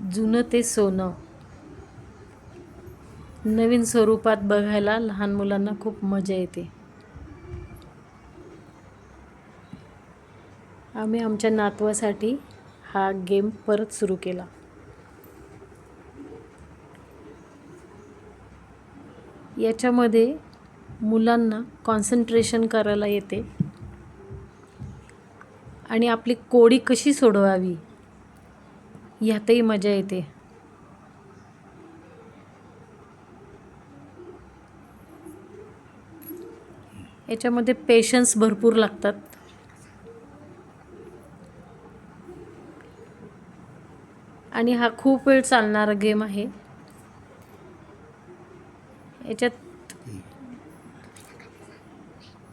जुनं ते सोनं नवीन स्वरूपात बघायला लहान मुलांना खूप मजा येते. आम्ही आमच्या नातवासाठी हा गेम परत सुरू केला. याच्यामध्ये मुलांना कॉन्सन्ट्रेशन करायला येते आणि आपली कोडी कशी सोडवावी यातही मजा येते. याच्यामध्ये पेशन्स भरपूर लागतात. आणि हा खूप वेळ चालणारा गेम आहे. याच्यात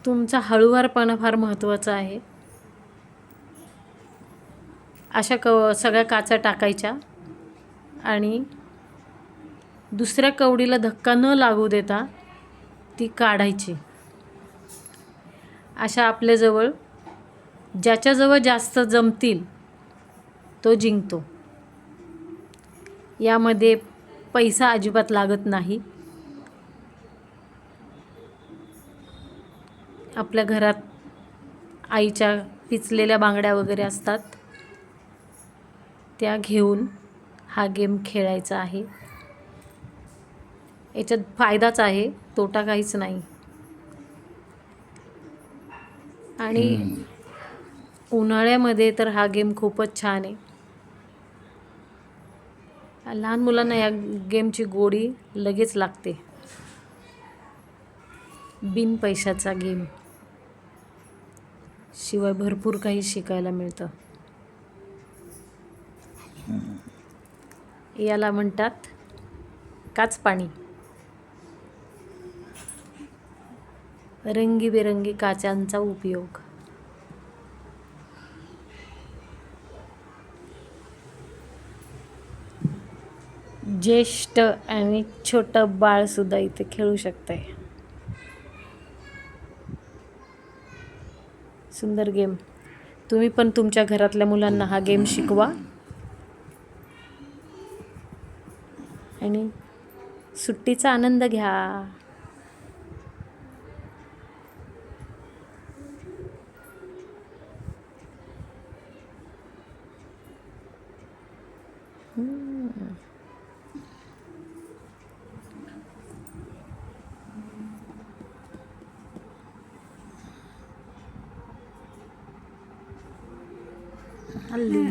तुमचा हळूवारपणा फार महत्त्वाचा आहे. अशा सगळ्या काचा टाकायच्या आणि दुसऱ्या कवडीला धक्का न लागू देता ती काढायची. अशा आपल्याजवळ ज्याच्याजवळ जास्त जमतील तो जिंकतो. यामध्ये पैसा अजिबात लागत नाही. आपल्या घरात आईच्या पिचलेल्या बांगड्या वगैरे असतात त्या घेऊन हा गेम खेळायचा आहे. याच्यात फायदाच आहे, तोटा काहीच नाही. आणि उन्हाळ्यामध्ये तर हा गेम खूपच छान आहे. लहान मुलांना या गेमची गोडी लगेच लागते. बिन पैशाचा गेम, शिवाय भरपूर काही शिकायला मिळतं. याला म्हणतात काचपाणी. रंगीबेरंगी काचांचा उपयोग. ज्येष्ठ आणि छोटं बाळ सुद्धा इथे खेळू शकते. सुंदर गेम. तुम्ही पण तुमच्या घरातल्या मुलांना हा गेम शिकवा आणि सुट्टीचा आनंद घ्या. हल्ली